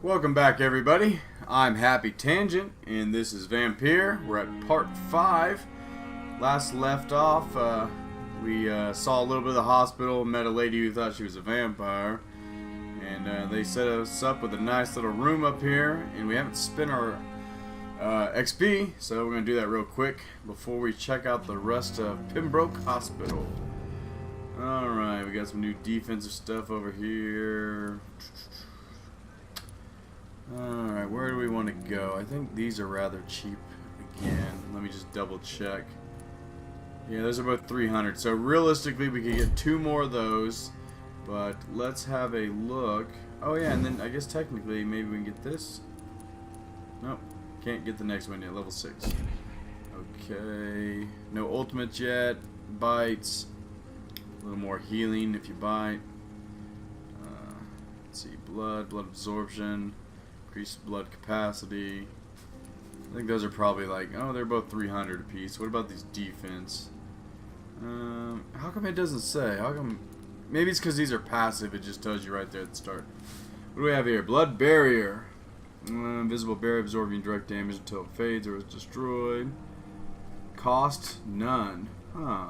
Welcome back, everybody. I'm Happy Tangent, and this is Vampyr. We're at part 5. Last left off, we saw a little bit of the hospital, met a lady who thought she was a vampire, and they set us up with a nice little room up here, and we haven't spent our XP, so we're going to do that real quick before we check out the rest of Pembroke Hospital. Alright, we got some new defensive stuff over here. Alright, where do we want to go? I think these are rather cheap again. Let me just double check. Yeah, those are both 300. So realistically, we could get 2 more of those. But let's have a look. Oh yeah, and then I guess technically maybe we can get this. Nope, can't get the next one yet. Level 6. Okay, no ultimates yet. Bites. A little more healing if you bite. Let's see, blood absorption. Increased blood capacity. I think those are probably like, oh, they're both 300 apiece. What about these defense? How come it doesn't say? How come? Maybe it's because these are passive. It just tells you right there at the start. What do we have here? Blood barrier. Invisible barrier absorbing direct damage until it fades or is destroyed. Cost none. Huh.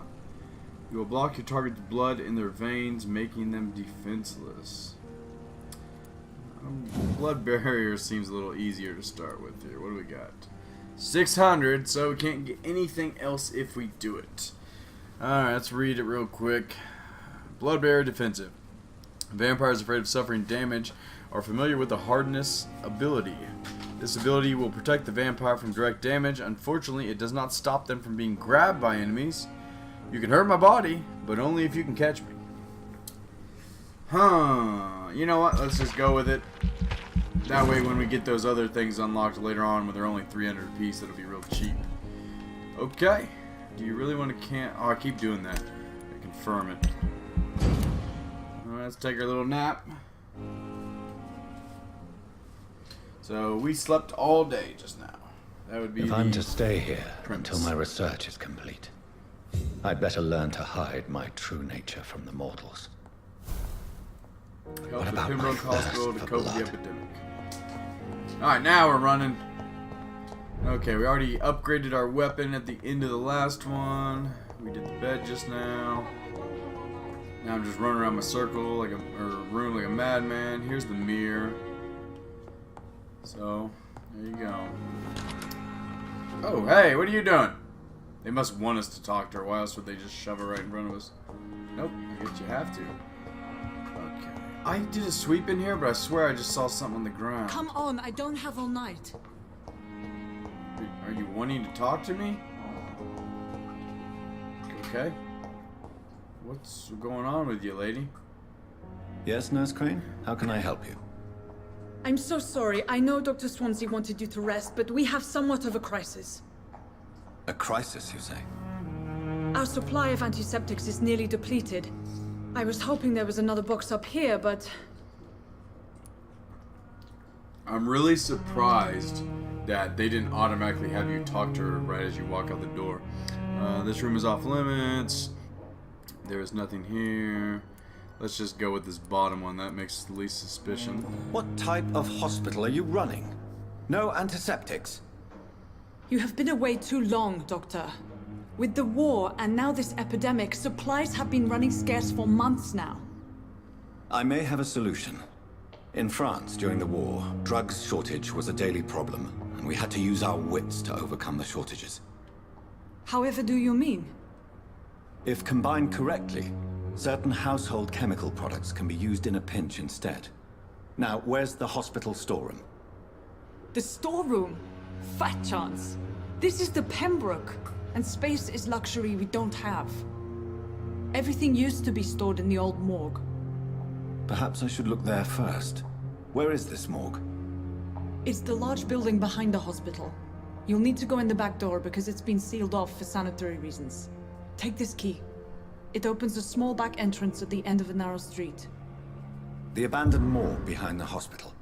You will block your target's blood in their veins, making them defenseless. Blood barrier seems a little easier to start with here. What do we got? 600, so we can't get anything else if we do it. Alright, let's read it real quick. Blood barrier defensive. Vampires afraid of suffering damage are familiar with the hardness ability. This ability will protect the vampire from direct damage. Unfortunately, it does not stop them from being grabbed by enemies. You can hurt my body, but only if you can catch me. Huh. You know what? Let's just go with it. That way when we get those other things unlocked later on when they're only 300 apiece, it'll be real cheap. Okay. Do you really want to Oh, I keep doing that. I confirm it. Alright, let's take our little nap. So, we slept all day just now. That would be If I'm to stay here premise. until my research is complete, I'd better learn to hide my true nature from the mortals. Help What the about Pembroke my Hospital thirst to for cope with the blood? epidemic. Alright, now we're running. Okay, we already upgraded our weapon at the end of the last one. We did the bed just now. Now I'm just running around my circle like room like a madman. Here's the mirror. So, there you go. Oh, hey, what are you doing? They must want us to talk to her. Why else would they just shove her right in front of us? Nope, I guess you have to. Okay. I did a sweep in here, but I swear I just saw something on the ground. Come on, I don't have all night. Are you wanting to talk to me? Okay. What's going on with you, lady? Yes, Nurse Crane? How can I help you? I'm so sorry. I know Dr. Swansea wanted you to rest, but we have somewhat of a crisis. A crisis, you say? Our supply of antiseptics is nearly depleted. I was hoping there was another box up here, but... I'm really surprised that they didn't automatically have you talk to her right as you walk out the door. This room is off limits. There is nothing here. Let's just go with this bottom one. That makes the least suspicion. What type of hospital are you running? No antiseptics? You have been away too long, Doctor. With the war and now this epidemic, supplies have been running scarce for months now. I may have a solution. In France, during the war, drugs shortage was a daily problem, and we had to use our wits to overcome the shortages. However do you mean? If combined correctly, certain household chemical products can be used in a pinch instead. Now, where's the hospital storeroom? The storeroom? Fat chance. This is the Pembroke, and space is luxury we don't have. Everything used to be stored in the old morgue. Perhaps I should look there first. Where is this morgue? It's the large building behind the hospital. You'll need to go in the back door because it's been sealed off for sanitary reasons. Take this key. It opens a small back entrance at the end of a narrow street. The abandoned morgue behind the hospital.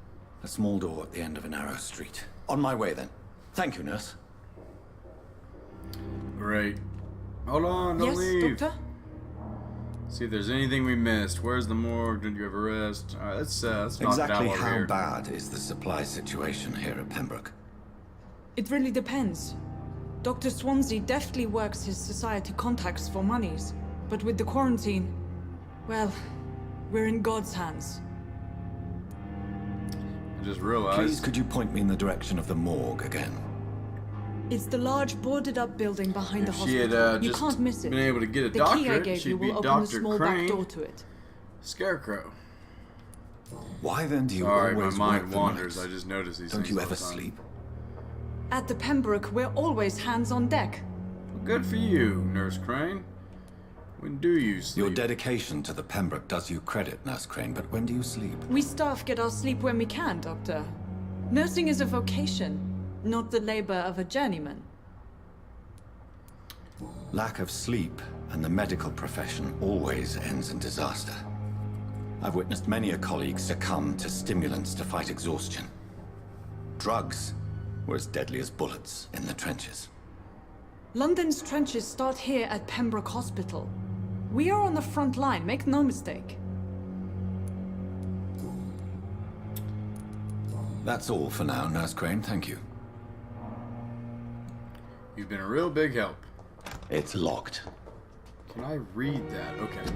A small door at the end of a narrow street. On my way then. Thank you, nurse. Great. Hold on, don't Yes, leave. Doctor? See if there's anything we missed. Where's the morgue? Did you ever rest? Alright, let's knock it out Exactly while we're how here. bad is the supply situation here at Pembroke? It really depends. Dr. Swansea deftly works his society contacts for monies, but with the quarantine, well, we're in God's hands. I just Please, realized. could you point me in the direction of the morgue again? It's the large boarded-up building behind the If she hospital. had You just can't miss it. been able to get a The key I doctorate, gave you she'd be will open the Dr. small back Crane. door to it. Scarecrow. Why then do you Sorry, my always mind work the wanders. nights? I just notice these Don't things you all ever the time. sleep? At the Pembroke, we're always hands on deck. Well, good for you, Nurse Crane. When do you sleep? Your dedication to the Pembroke does you credit, Nurse Crane, but when do you sleep? We staff get our sleep when we can, Doctor. Nursing is a vocation, not the labor of a journeyman. Lack of sleep and the medical profession always ends in disaster. I've witnessed many a colleague succumb to stimulants to fight exhaustion. Drugs were as deadly as bullets in the trenches. London's trenches start here at Pembroke Hospital. We are on the front line, make no mistake. That's all for now, Nurse Crane, thank you. You've been a real big help. It's locked. Can I read that? Okay.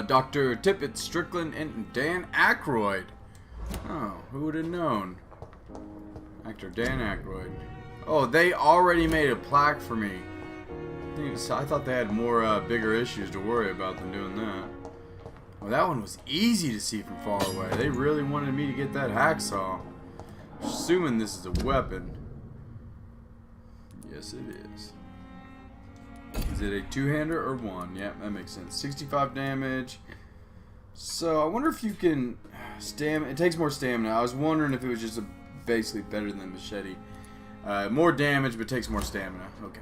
Dr. Tippett, Strickland, and Dan Aykroyd. Oh, who would have known? Actor Dan Aykroyd. Oh, they already made a plaque for me. I thought they had more bigger issues to worry about than doing that. Well, that one was easy to see from far away. They really wanted me to get that hacksaw. Assuming this is a weapon. Yes, it is. Is it a two-hander or one? Yeah, that makes sense. 65 damage. So, I wonder if you can... It takes more stamina. I was wondering if it was just basically better than the machete. More damage, but takes more stamina. Okay.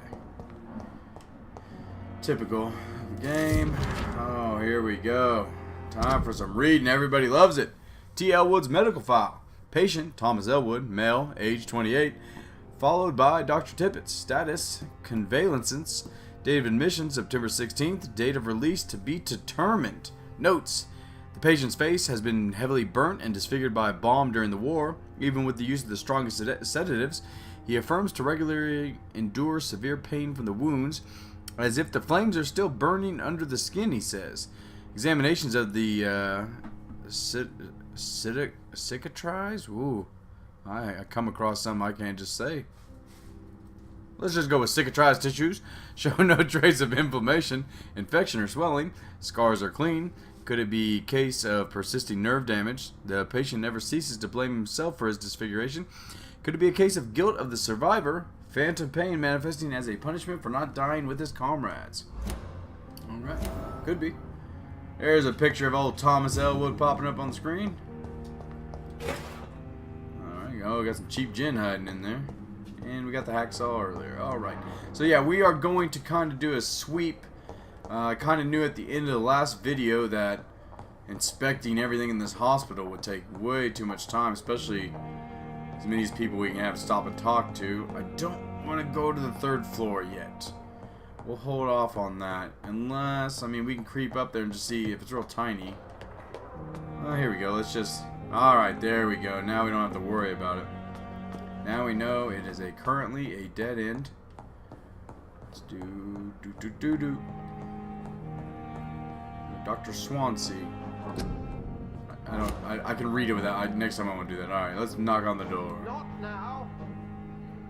Typical game. Oh, here we go. Time for some reading. Everybody loves it. T. Elwood's medical file. Patient, Thomas Elwood, male, age 28. Followed by Dr. Tippett's status, convalescence, date of admission, September 16th, date of release to be determined. Notes. The patient's face has been heavily burnt and disfigured by a bomb during the war. Even with the use of the strongest sedatives, he affirms to regularly endure severe pain from the wounds, as if the flames are still burning under the skin, he says. Examinations of the cicatrice? Ooh, I come across some I can't just say. Let's just go with cicatrized tissues. Show no trace of inflammation, infection, or swelling. Scars are clean. Could it be a case of persisting nerve damage? The patient never ceases to blame himself for his disfiguration. Could it be a case of guilt of the survivor? Phantom pain manifesting as a punishment for not dying with his comrades. Alright, could be. There's a picture of old Thomas Elwood popping up on the screen. Alright, oh, we got some cheap gin hiding in there. And we got the hacksaw earlier. Alright. So yeah, we are going to kind of do a sweep. I kind of knew at the end of the last video that inspecting everything in this hospital would take way too much time, especially as many people we can have to stop and talk to. I don't want to go to the third floor yet. We'll hold off on that. Unless, I mean, we can creep up there and just see if it's real tiny. Oh, here we go. Let's just... Alright, there we go. Now we don't have to worry about it. Now we know it is currently a dead end. Let's do... Dr. Swansea. I can read it without... next time I want to do that. Alright, let's knock on the door. Not now.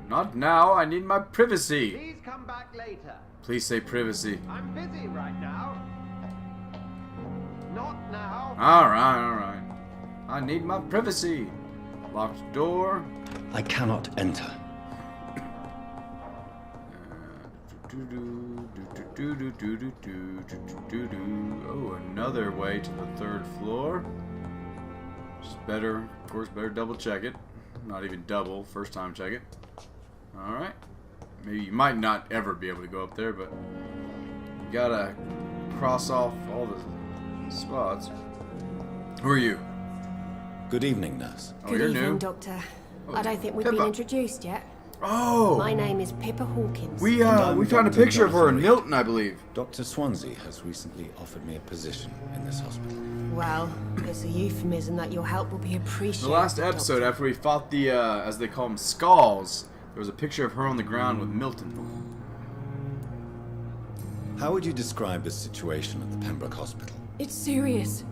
Not now. I need my privacy. Please come back later. Please say privacy. I'm busy right now. Not now. Alright. I need my privacy. Locked door. I cannot enter. Oh, another way to the third floor. Just better, of course, better double check it. Not even double, first time check it. Alright. Maybe you might not ever be able to go up there, but you gotta cross off all the spots. Who are you? Good evening, nurse. Oh, Good you're evening, new. Doctor. Oh, I don't think we've Pippa. been introduced yet. Oh! My name is Pippa Hawkins. We I'm found a Dr. picture of her in Jonathan Milton, I believe. Dr. Swansea has recently offered me a position in this hospital. Well, it's a euphemism that your help will be appreciated. The last episode, Doctor. after we fought the, as they call them, Skulls, there was a picture of her on the ground with Milton. How would you describe the situation at the Pembroke Hospital? It's serious.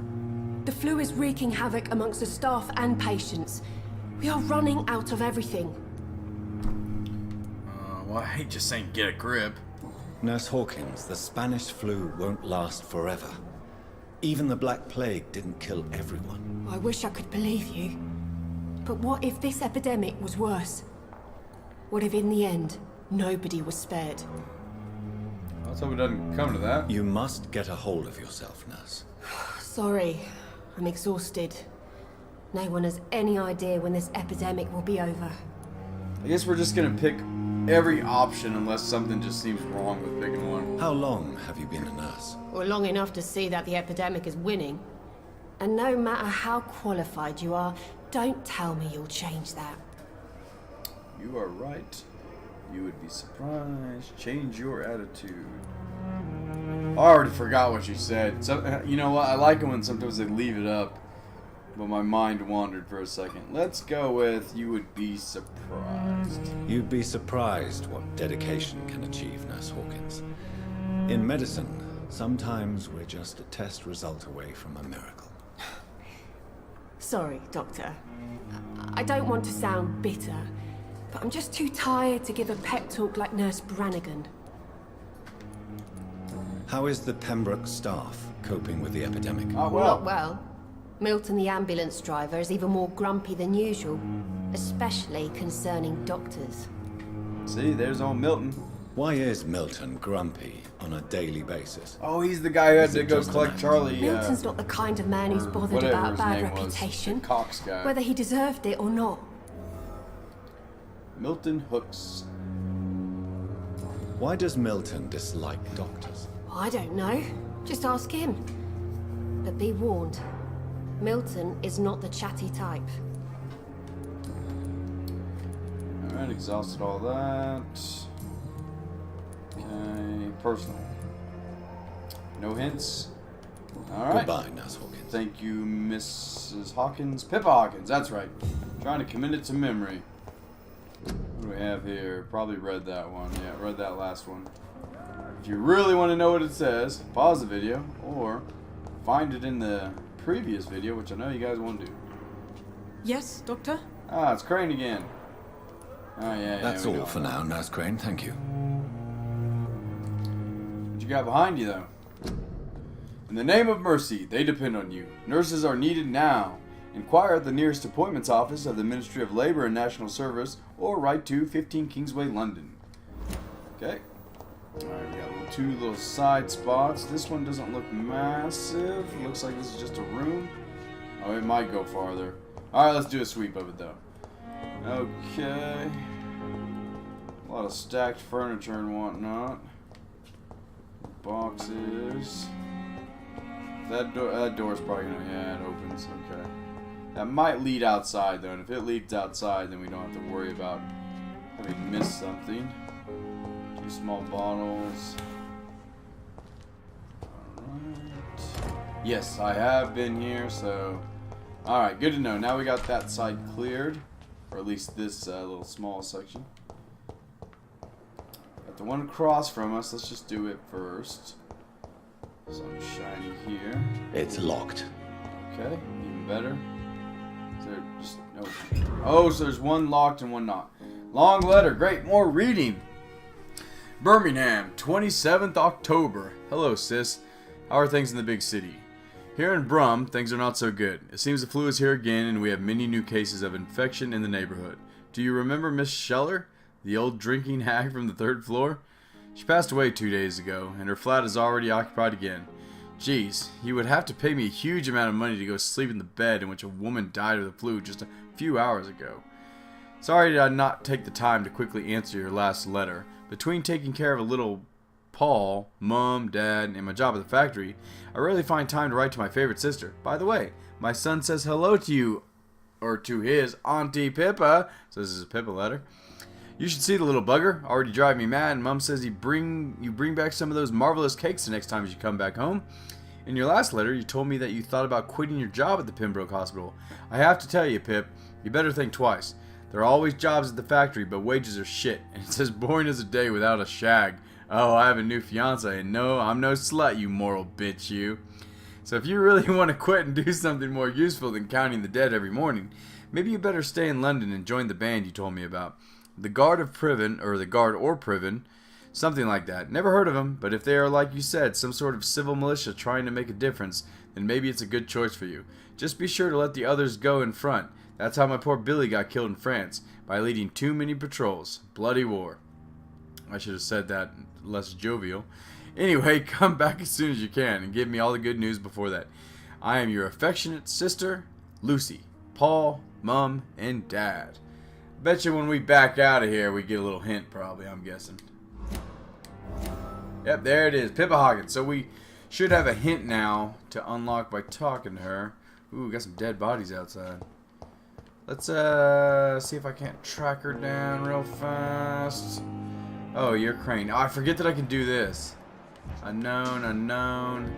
The flu is wreaking havoc amongst the staff and patients. We are running out of everything. Well, I hate just saying get a grip. Nurse Hawkins, the Spanish flu won't last forever. Even the Black Plague didn't kill everyone. I wish I could believe you. But what if this epidemic was worse? What if in the end, nobody was spared? Let's hope it doesn't come to that. You must get a hold of yourself, nurse. Sorry, I'm exhausted. No one has any idea when this epidemic will be over. I guess we're just gonna pick every option unless something just seems wrong with picking one. How long have you been a nurse? Or long enough to see that the epidemic is winning. And no matter how qualified you are, don't tell me you'll change that. You are right. You would be surprised. Change your attitude. I already forgot what you said. So, you know what? I like it when sometimes they leave it up, but my mind wandered for a second. Let's go with you would be surprised. You'd be surprised what dedication can achieve, Nurse Hawkins. In medicine, sometimes we're just a test result away from a miracle. Sorry, Doctor. I don't want to sound bitter, but I'm just too tired to give a pep talk like Nurse Brannigan. How is the Pembroke staff coping with the epidemic? Oh, Not well. Milton, the ambulance driver, is even more grumpy than usual, especially concerning doctors. See, there's old Milton. Why is Milton grumpy on a daily basis? Oh, he's the guy who had Is to it go just collect an Charlie. Milton's not the kind of man who's or bothered whatever about his bad name was, reputation, the Cox guy. whether he deserved it or not. Milton Hooks. Why does Milton dislike doctors? I don't know. Just ask him. But be warned, Milton is not the chatty type. Alright, exhausted all that. Okay, personal. No hints. Alright. Goodbye, Nurse Hawkins. Thank you, Mrs. Hawkins. Pippa Hawkins, that's right. Trying to commit it to memory. What do we have here? Probably read that one. Yeah, read that last one. If you really want to know what it says, pause the video or find it in the previous video, which I know you guys want to do. Yes, Doctor? Ah, it's Crane again. Oh, yeah, That's we all know. for now, Nurse Crane. Thank you. What you got behind you, though? In the name of mercy, they depend on you. Nurses are needed now. Inquire at the nearest appointments office of the Ministry of Labor and National Service or write to 15 Kingsway, London. Okay. Alright, we got two little side spots. This one doesn't look massive. Looks like this is just a room. Oh, it might go farther. Alright, let's do a sweep of it, though. Okay. A lot of stacked furniture and whatnot. Boxes. That door's probably gonna, yeah, it opens, okay. That might lead outside though, and if it leads outside then we don't have to worry about having missed something. Two small bottles. Alright. Yes, I have been here, so... Alright, good to know. Now we got that side cleared. Or at least this little small section. Got the one across from us. Let's just do it first. Something shiny here. It's locked. Okay, even better. Is there just no? Oh, so there's one locked and one not. Long letter. Great, more reading. Birmingham, 27th October. Hello, sis. How are things in the big city? Here in Brum, things are not so good. It seems the flu is here again, and we have many new cases of infection in the neighborhood. Do you remember Miss Scheller, the old drinking hag from the 3rd floor? She passed away 2 days ago, and her flat is already occupied again. Geez, you would have to pay me a huge amount of money to go sleep in the bed in which a woman died of the flu just a few hours ago. Sorry did I not take the time to quickly answer your last letter. Between taking care of a little Paul, Mom, Dad, and my job at the factory, I rarely find time to write to my favorite sister. By the way, my son says hello to you, or to his Auntie Pippa, so this is a Pippa letter. You should see the little bugger. Already drive me mad. And Mom says you bring back some of those marvelous cakes the next time you come back home. In your last letter, you told me that you thought about quitting your job at the Pembroke Hospital. I have to tell you, Pip, you better think twice. There are always jobs at the factory, but wages are shit. And it's as boring as a day without a shag. Oh, I have a new fiance, and no, I'm no slut, you moral bitch, you. So if you really want to quit and do something more useful than counting the dead every morning, maybe you better stay in London and join the band you told me about. The Guard of Priven, or the Guard or Priven, something like that. Never heard of them, but if they are, like you said, some sort of civil militia trying to make a difference, then maybe it's a good choice for you. Just be sure to let the others go in front. That's how my poor Billy got killed in France, by leading too many patrols. Bloody war. I should have said that less jovial. Anyway, come back as soon as you can and give me all the good news before that. I am your affectionate sister, Lucy, Paul, Mum, and Dad. Bet you when we back out of here, we get a little hint, probably, I'm guessing. Yep, there it is, Pippa Hawkins. So we should have a hint now to unlock by talking to her. Ooh, got some dead bodies outside. Let's see if I can't track her down real fast. Oh, you're Crane. Oh, I forget that I can do this. Unknown, unknown.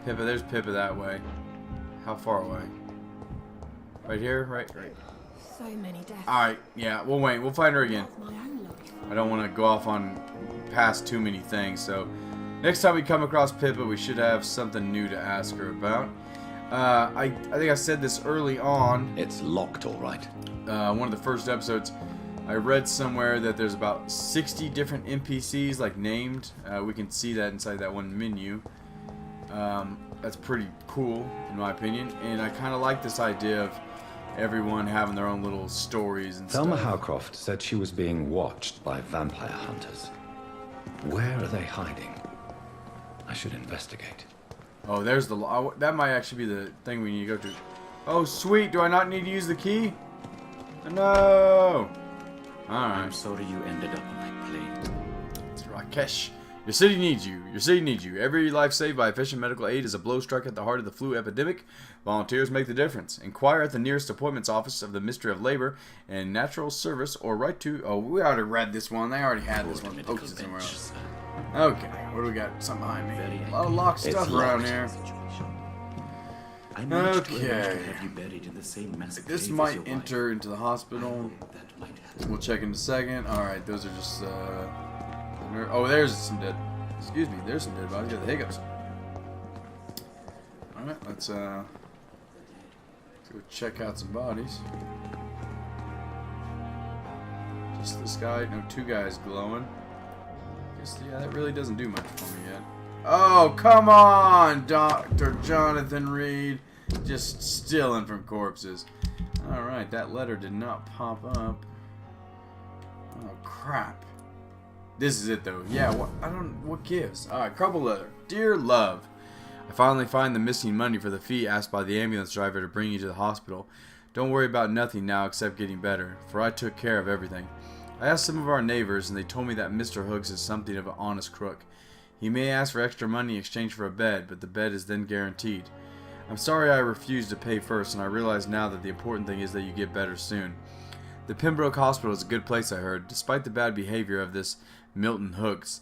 Pippa, there's Pippa that way. How far away? Right here? Right. So many deaths. Alright, yeah, we'll wait. We'll find her again. My own life. I don't want to go off on past too many things, so next time we come across Pippa, we should have something new to ask her about. I think I said this early on. It's locked, all right. One of the first episodes, I read somewhere that there's about 60 different NPCs, like, named. We can see that inside that one menu. That's pretty cool, in my opinion. And I kind of like this idea of everyone having their own little stories and Thelma stuff. Howcroft said she was being watched by vampire hunters. Where are they hiding? I should investigate. Oh, there's the... that might actually be the thing we need to go to. Oh, sweet. Do I not need to use the key? No! Alright. I'm sorry you ended up on my plate. It's Rakesh. Your city needs you. Your city needs you. Every life saved by efficient medical aid is a blow struck at the heart of the flu epidemic. Volunteers make the difference. Inquire at the nearest appointments office of the Ministry of Labor and Natural Service or write to... Oh, we already read this one. They already had this one. Medical Posted somewhere bench, else. sir. Okay. What do we got? Something behind me. Very A lot of locked It's stuff around locked. here. I managed to Okay. arrange to have you buried in the same mass grave This as might your enter wife. into the hospital. That might help. We'll check in a second. Alright, those are just, oh, there's some dead... Excuse me, there's some dead bodies. Got the hiccups. Alright, let's go check out some bodies. Just this guy. No, two guys glowing. Guess, yeah, that really doesn't do much for me yet. Oh, come on, Dr. Jonathan Reed. Just stealing from corpses. Alright, that letter did not pop up. Oh, crap. This is it, though. Yeah, what gives? Alright, crumpled letter. Dear Love, I finally find the missing money for the fee asked by the ambulance driver to bring you to the hospital. Don't worry about nothing now except getting better, for I took care of everything. I asked some of our neighbors, and they told me that Mr. Hooks is something of an honest crook. He may ask for extra money in exchange for a bed, but the bed is then guaranteed. I'm sorry I refused to pay first, and I realize now that the important thing is that you get better soon. The Pembroke Hospital is a good place, I heard, despite the bad behavior of this Milton Hooks.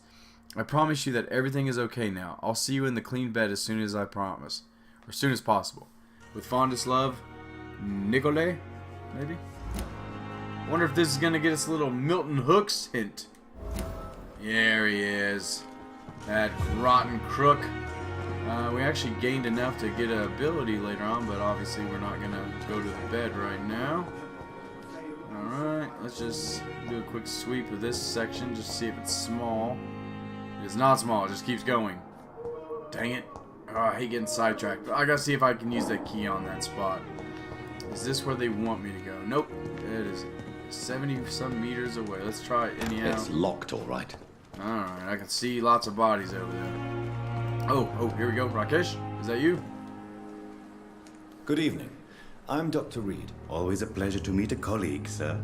I promise you that everything is okay now. I'll see you in the clean bed as soon as I promise. Or as soon as possible. With fondest love, Nicolay, maybe? Wonder if this is going to get us a little Milton Hooks hint. There he is. That rotten crook. We actually gained enough to get an ability later on, but obviously we're not going to go to the bed right now. Alright, let's just do a quick sweep of this section, just to see if it's small. It's not small, it just keeps going. Dang it. Oh, I hate getting sidetracked. But I gotta see if I can use that key on that spot. Is this where they want me to go? Nope. It is 70-some meters away. Let's try it anyhow. It's locked, all right. Alright, I can see lots of bodies over there. Oh, here we go. Rakesh, is that you? Good evening. I'm Dr. Reed. Always a pleasure to meet a colleague, sir.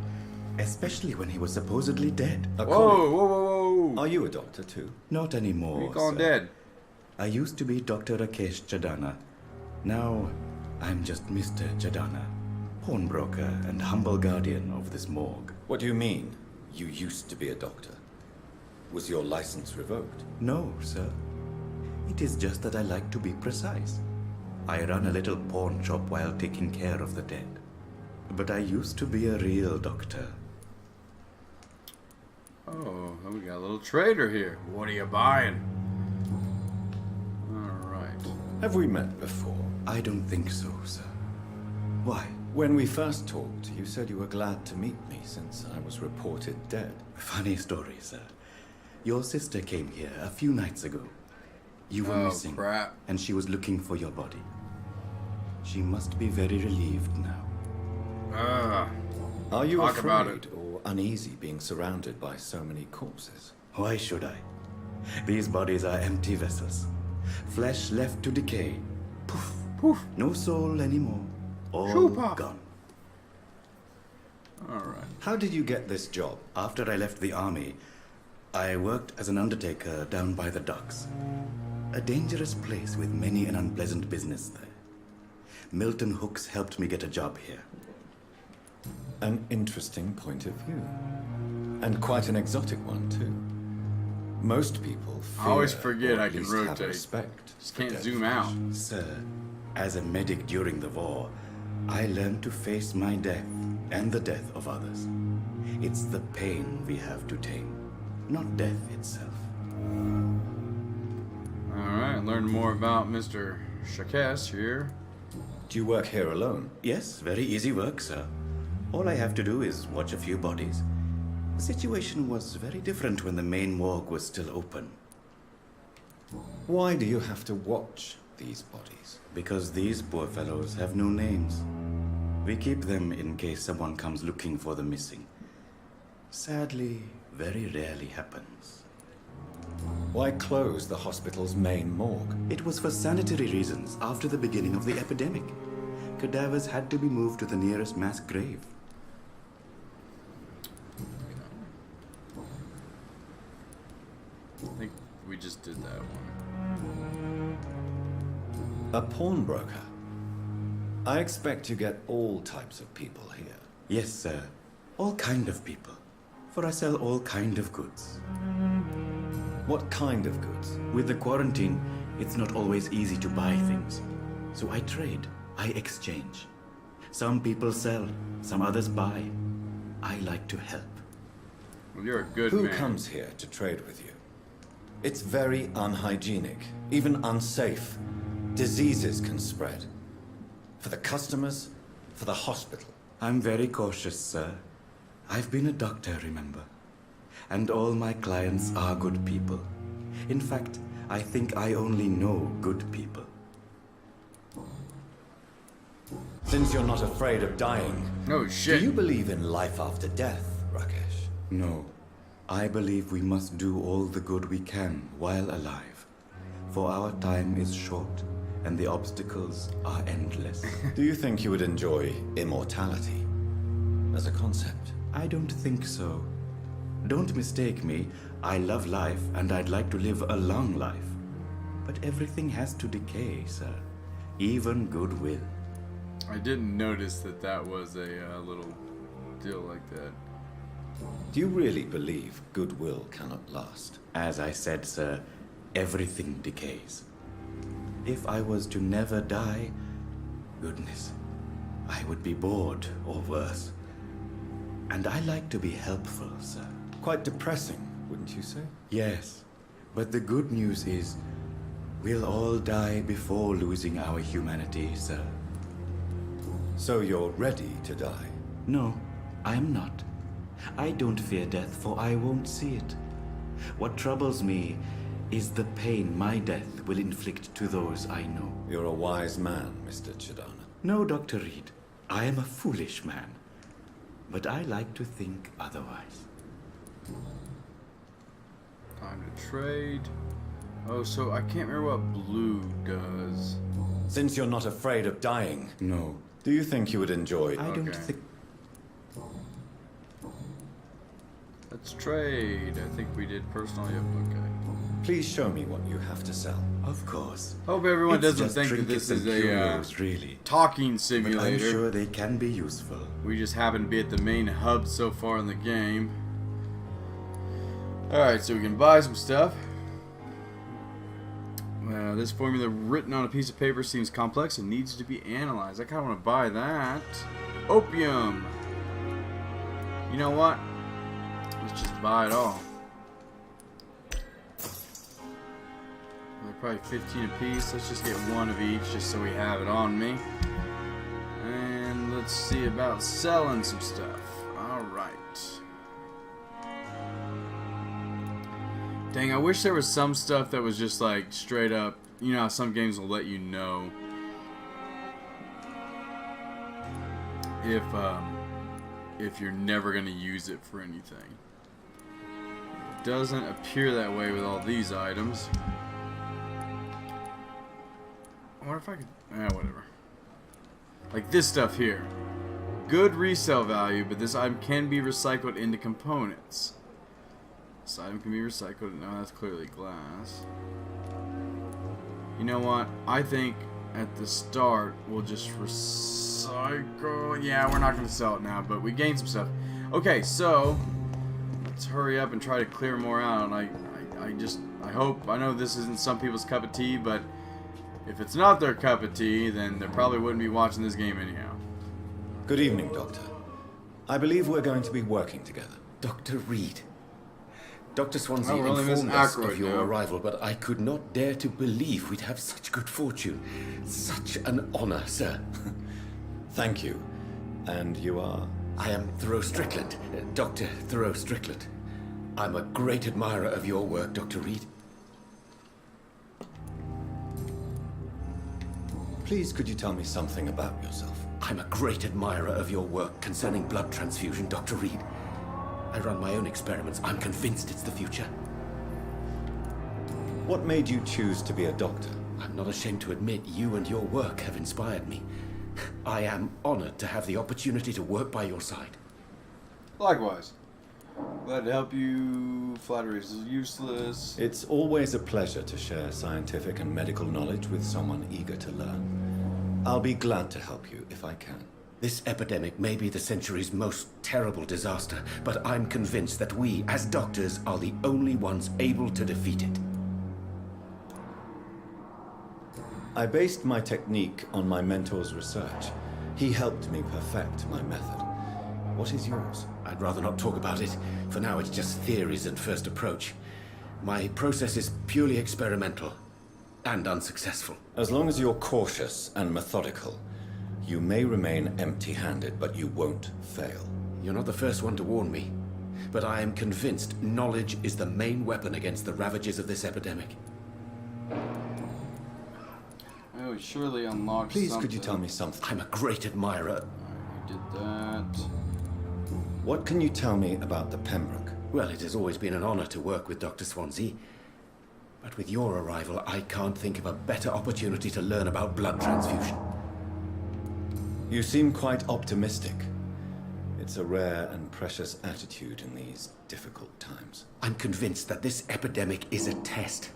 Especially when he was supposedly dead. A Whoa, colleague. whoa, whoa, whoa. Are you a doctor too? Not anymore, You gone sir. dead. I used to be Dr. Rakesh Chadana. Now, I'm just Mr. Chadana, pawnbroker and humble guardian of this morgue. What do you mean? you used to be a doctor. Was your license revoked? No, sir. It is just that I like to be precise. I run a little pawn shop while taking care of the dead. But I used to be a real doctor. Oh, we got a little trader here. What are you buying? Alright. Have we met before? I don't think so, sir. Why? When we first talked, you said you were glad to meet me since I was reported dead. Funny story, sir. Your sister came here a few nights ago. You were Oh, missing, crap. and she was looking for your body. She must be very relieved now. Are you Talk about afraid or uneasy being surrounded by so many corpses? Why should I? These bodies are empty vessels. Flesh left to decay. Poof, poof. No soul anymore. All Chupa. gone. Alright. How did you get this job? After I left the army, I worked as an undertaker down by the docks. A dangerous place with many an unpleasant business there. Milton Hooks helped me get a job here. An interesting point of view. And quite an exotic one, too. Most people fear, I always forget or I at can least have rotate. respect. Just for can't dead zoom flesh. out. Sir, as a medic during the war, I learned to face my death and the death of others. It's the pain we have to tame, not death itself. Alright, learn more about Mr. Shakes here. Do you work here alone? Yes, very easy work, sir. All I have to do is watch a few bodies. The situation was very different when the main morgue was still open. Why do you have to watch these bodies? Because these poor fellows have no names. We keep them in case someone comes looking for the missing. Sadly, very rarely happens. Why close the hospital's main morgue? It was for sanitary reasons after the beginning of the epidemic. Cadavers had to be moved to the nearest mass grave. I think we just did that one. A pawnbroker? I expect you get all types of people here. Yes, sir. All kind of people. For I sell all kind of goods. What kind of goods? With the quarantine, it's not always easy to buy things. So I trade. I exchange. Some people sell, some others buy. I like to help. Well, you're a good Who man. comes here to trade with you? It's very unhygienic, even unsafe. Diseases can spread. For the customers, for the hospital. I'm very cautious, sir. I've been a doctor, remember? And all my clients are good people. In fact, I think I only know good people. Since you're not afraid of dying, Oh shit. do you believe in life after death, Rakesh? No. I believe we must do all the good we can while alive. For our time is short, and the obstacles are endless. Do you think you would enjoy immortality as a concept? I don't think so. Don't mistake me. I love life, and I'd like to live a long life. But everything has to decay, sir. Even goodwill. I didn't notice that that was a little deal like that. Do you really believe goodwill cannot last? As I said, sir, everything decays. If I was to never die, goodness, I would be bored or worse. And I like to be helpful, sir. Quite depressing, wouldn't you say? Yes, but the good news is, we'll all die before losing our humanity, sir. So you're ready to die? No, I'm not. I don't fear death, for I won't see it. What troubles me is the pain my death will inflict to those I know. You're a wise man, Mr. Chidana. No, Dr. Reed, I am a foolish man. But I like to think otherwise. Time to trade. Oh, so I can't remember what blue does. Since you're not afraid of dying, No, do you think you would enjoy... I don't Okay. think... Let's trade. I think we did personal. Yep, okay. Please show me what you have to sell. Of course. Hope everyone It's doesn't just think that trinkets this is and a curios, really. talking But I'm simulator. sure they can be useful. We just happen to be at the main hub so far in the game. Alright, so we can buy some stuff. This formula written on a piece of paper seems complex and needs to be analyzed. I kind of want to buy that. Opium! You know what? Let's just buy it all. They're probably 15 a piece. Let's just get one of each just so we have it on me. And let's see about selling some stuff. Alright. Dang, I wish there was some stuff that was just like straight up. You know how some games will let you know if you're never gonna use it for anything. It doesn't appear that way with all these items. I wonder if I could. Whatever. Like this stuff here. Good resale value, but this item can be recycled into components. This item can be recycled. No, that's clearly glass. You know what? I think at the start we'll just recycle. Yeah, we're not going to sell it now, but we gained some stuff. Okay, so let's hurry up and try to clear more out. I hope. I know this isn't some people's cup of tea, but if it's not their cup of tea, then they probably wouldn't be watching this game anyhow. Good evening, Doctor. I believe we're going to be working together. Dr. Reed. Dr. Swansea Oh, we're only informed missing us Aykroyd of your now. arrival, but I could not dare to believe we'd have such good fortune. Such an honor, sir. Thank you. And you are? I am Thoreau Strickland, Dr. Thoreau Strickland. I'm a great admirer of your work, Dr. Reed. Please, could you tell me something about yourself? I'm a great admirer of your work concerning blood transfusion, Dr. Reed. I run my own experiments. I'm convinced it's the future. What made you choose to be a doctor? I'm not ashamed to admit you and your work have inspired me. I am honored to have the opportunity to work by your side. Likewise. Glad to help you. Flattery is useless. It's always a pleasure to share scientific and medical knowledge with someone eager to learn. I'll be glad to help you if I can. This epidemic may be the century's most terrible disaster, but I'm convinced that we, as doctors, are the only ones able to defeat it. I based my technique on my mentor's research. He helped me perfect my method. What is yours? I'd rather not talk about it. For now, it's just theories and first approach. My process is purely experimental and unsuccessful. As long as you're cautious and methodical, you may remain empty-handed, but you won't fail. You're not the first one to warn me, but I am convinced knowledge is the main weapon against the ravages of this epidemic. Oh, surely unlocked Please, something. could you tell me something? I'm a great admirer. I did that. What can you tell me about the Pembroke? Well, it has always been an honor to work with Dr. Swansea. But with your arrival, I can't think of a better opportunity to learn about blood transfusion. You seem quite optimistic. It's a rare and precious attitude in these difficult times. I'm convinced that this epidemic is a test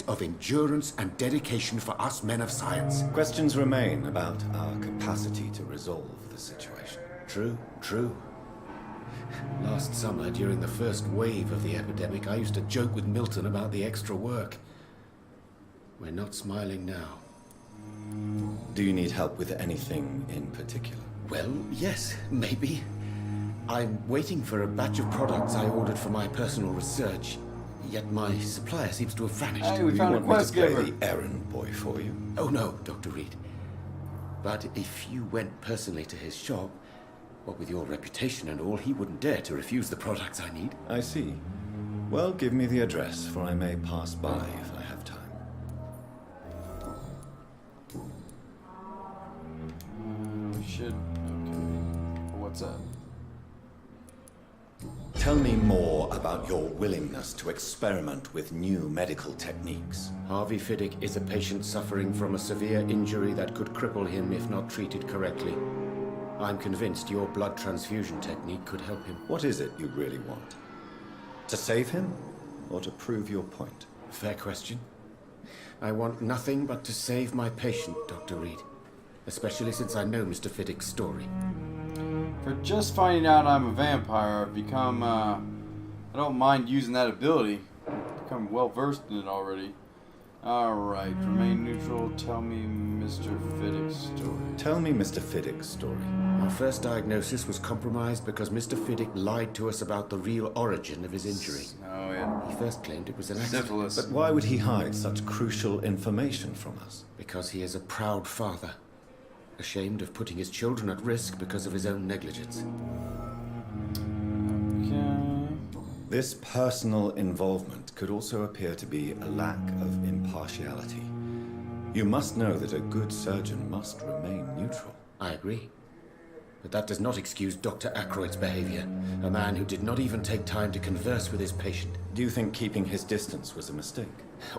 of endurance and dedication for us men of science. Questions remain about our capacity to resolve the situation. True. Last summer, during the first wave of the epidemic, I used to joke with Milton about the extra work. We're not smiling now. Do you need help with anything in particular? Well, yes, maybe. I'm waiting for a batch of products I ordered for my personal research, yet my supplier seems to have vanished. Hey, we Do you found a want me to quest play giver. the errand boy for you? Oh no, Dr. Reed. But if you went personally to his shop, what with your reputation and all, he wouldn't dare to refuse the products I need. I see. Well, give me the address, for I may pass by if I have time. We should. Okay. What's up? Tell me more about your willingness to experiment with new medical techniques. Harvey Fiddick is a patient suffering from a severe injury that could cripple him if not treated correctly. I'm convinced your blood transfusion technique could help him. What is it you really want? To save him, or to prove your point? Fair question. I want nothing but to save my patient, Dr. Reed. Especially since I know Mr. Fiddick's story. For just finding out I'm a vampire, I've become an I don't mind using that ability. I've become well versed in it already. Alright, remain neutral. Tell me Mr. Fiddick's story. Tell me Mr. Fiddick's story. Our first diagnosis was compromised because Mr. Fiddick lied to us about the real origin of his injury. Oh, yeah. He first claimed it was an accident. Syphilis. But why would he hide such crucial information from us? Because he is a proud father, ashamed of putting his children at risk because of his own negligence. Okay. This personal involvement could also appear to be a lack of impartiality. You must know that a good surgeon must remain neutral. I agree. But that does not excuse Dr. Aykroyd's behavior, a man who did not even take time to converse with his patient. Do you think keeping his distance was a mistake?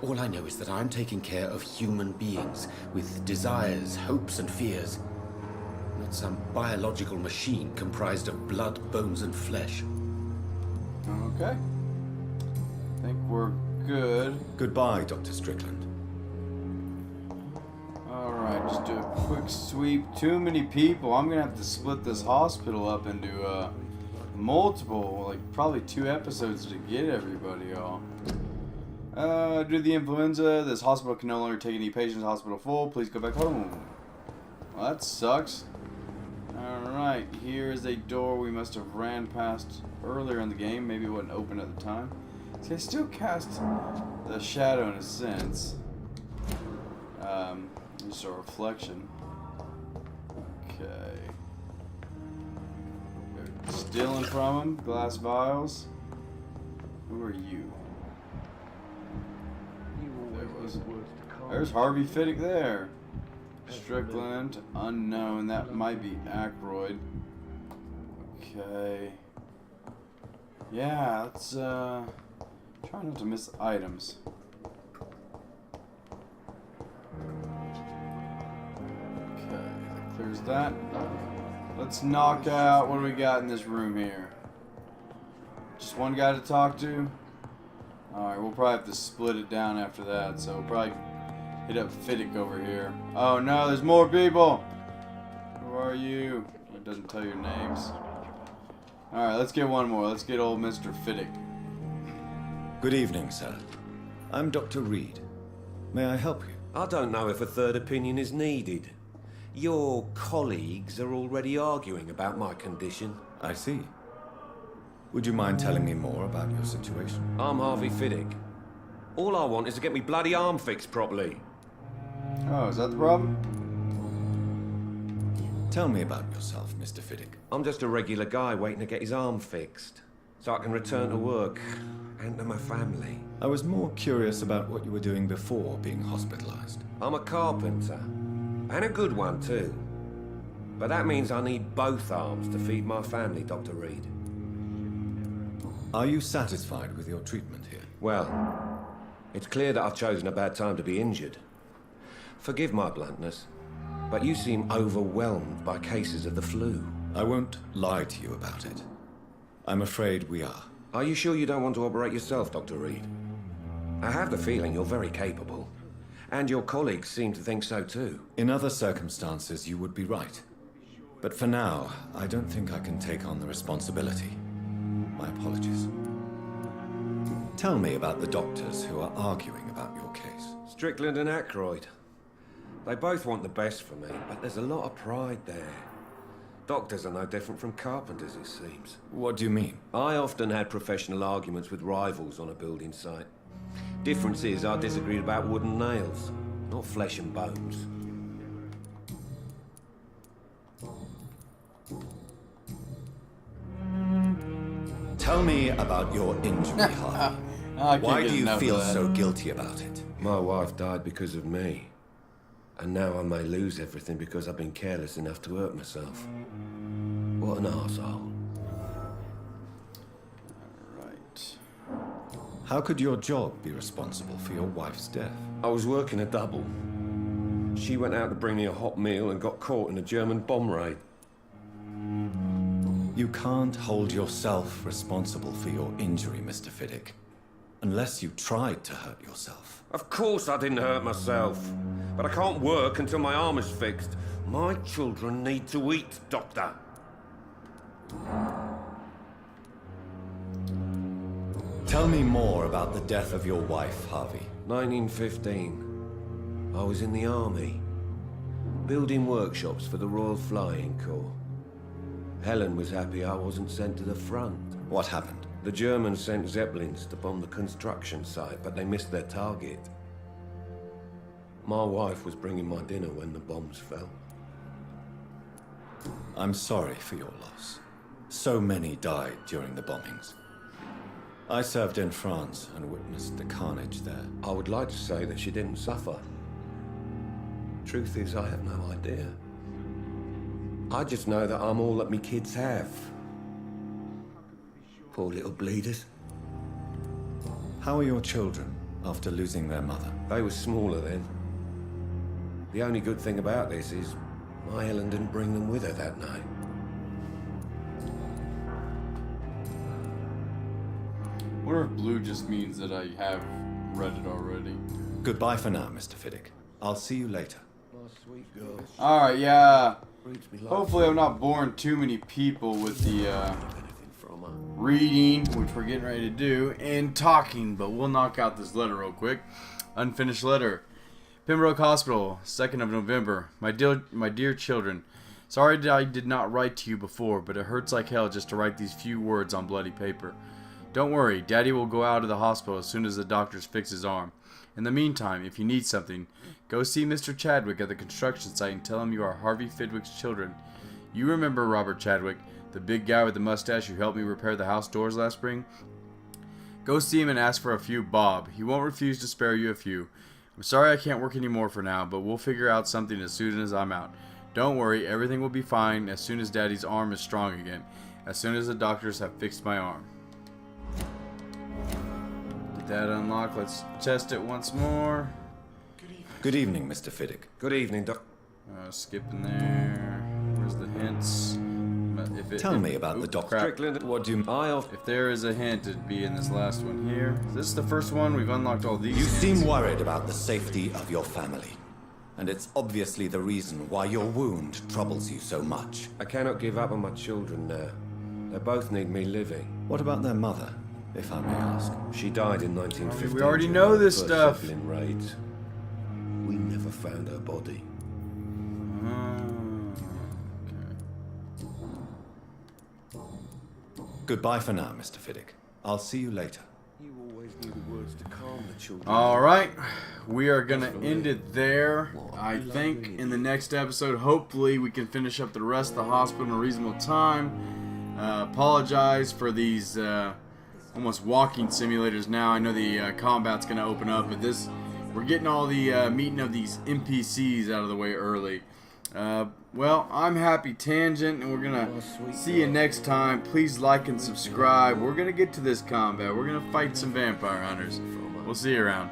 All I know is that I'm taking care of human beings with desires, hopes, and fears. Not some biological machine comprised of blood, bones, and flesh. Okay. I think we're good. Goodbye, Dr. Strickland. Alright, just do a quick sweep. Too many people. I'm gonna have to split this hospital up into multiple, like probably 2 episodes to get everybody all. Due to the influenza, this hospital can no longer take any patients. Hospital full. Please go back home. Well, that sucks. Alright, here is a door we must have ran past earlier in the game. Maybe it wasn't open at the time. See, I still cast the shadow in a sense. Just a reflection. Okay. Stealing from him. Glass vials. Who are you? There's Harvey Fiddick there. Strickland. Unknown. That might be Aykroyd. Okay. Yeah, let's try not to miss items. Clears that. Let's knock out. What do we got in this room here? Just one guy to talk to? Alright, we'll probably have to split it down after that. So we'll probably hit up Fiddick over here. Oh no, there's more people! Who are you? It doesn't tell your names. Alright, let's get one more. Let's get old Mr. Fiddick. Good evening, sir. I'm Dr. Reed. May I help you? I don't know if a third opinion is needed. Your colleagues are already arguing about my condition. I see. Would you mind telling me more about your situation? I'm Harvey Fiddick. All I want is to get me bloody arm fixed properly. Oh, is that the problem? Tell me about yourself, Mr. Fiddick. I'm just a regular guy waiting to get his arm fixed, so I can return to work and to my family. I was more curious about what you were doing before being hospitalized. I'm a carpenter, and a good one too. But that means I need both arms to feed my family, Dr. Reed. Are you satisfied with your treatment here? Well, it's clear that I've chosen a bad time to be injured. Forgive my bluntness, but you seem overwhelmed by cases of the flu. I won't lie to you about it. I'm afraid we are. Are you sure you don't want to operate yourself, Dr. Reed? I have the feeling you're very capable, and your colleagues seem to think so too. In other circumstances, you would be right. But for now, I don't think I can take on the responsibility. My apologies. Tell me about the doctors who are arguing about your case. Strickland and Aykroyd. They both want the best for me, but there's a lot of pride there. Doctors are no different from carpenters, it seems. What do you mean? I often had professional arguments with rivals on a building site. Difference is I disagreed about wooden nails, not flesh and bones. Tell me about your injury, Harvey. Why do you feel so guilty about it? My wife died because of me. And now I may lose everything because I've been careless enough to hurt myself. What an arsehole. Right. How could your job be responsible for your wife's death? I was working a double. She went out to bring me a hot meal and got caught in a German bomb raid. You can't hold yourself responsible for your injury, Mr. Fiddick. Unless you tried to hurt yourself. Of course I didn't hurt myself. But I can't work until my arm is fixed. My children need to eat, Doctor. Tell me more about the death of your wife, Harvey. 1915. I was in the army, building workshops for the Royal Flying Corps. Helen was happy I wasn't sent to the front. What happened? The Germans sent Zeppelins to bomb the construction site, but they missed their target. My wife was bringing my dinner when the bombs fell. I'm sorry for your loss. So many died during the bombings. I served in France and witnessed the carnage there. I would like to say that she didn't suffer. Truth is, I have no idea. I just know that I'm all that me kids have. Poor little bleeders. How are your children after losing their mother? They were smaller then. The only good thing about this is my Helen didn't bring them with her that night. I wonder if blue just means that I have read it already. Goodbye for now, Mr. Fiddick. I'll see you later. My sweet girl. Alright, yeah. Treats me like Hopefully I'm not boring too many people with the anything from her. reading, which we're getting ready to do, and talking, but we'll knock out this letter real quick. Unfinished letter. Pembroke Hospital, 2nd of November. My dear children, sorry that I did not write to you before, but it hurts like hell just to write these few words on bloody paper. Don't worry, Daddy will go out of the hospital as soon as the doctors fix his arm. In the meantime, if you need something, go see Mr. Chadwick at the construction site and tell him you are Harvey Fidwick's children. You remember Robert Chadwick, the big guy with the mustache who helped me repair the house doors last spring? Go see him and ask for a few bob. He won't refuse to spare you a few. I'm sorry I can't work anymore for now, but we'll figure out something as soon as I'm out. Don't worry, everything will be fine as soon as Daddy's arm is strong again. As soon as the doctors have fixed my arm. Did that unlock? Let's test it once more. Good evening, Mr. Fiddick. Good evening, Doc. Skipping there. Where's the hints? Tell me about the doctor. Strickland, What do you... If there is a hint, it'd be in this last one here. Is this the first one? We've unlocked all these. You seem worried about the safety of your family. And it's obviously the reason why your wound troubles you so much. I cannot give up on my children now. They both need me living. What about their mother, if I may ask? She died in 1915. We already know during the this first stuff. Zeppelin raids. We never found her body. Goodbye for now, Mr. Fiddick. I'll see you later. You always knew the words to calm the children. Alright, we are going to end it there. I think in the next episode, hopefully we can finish up the rest of the hospital in a reasonable time. Apologize for these almost walking simulators now. I know the combat's going to open up, but we're getting all the meeting of these NPCs out of the way early. Well, I'm Happy Tangent, and we're going to see you next time. Please like and subscribe. We're going to get to this combat. We're going to fight some vampire hunters. We'll see you around.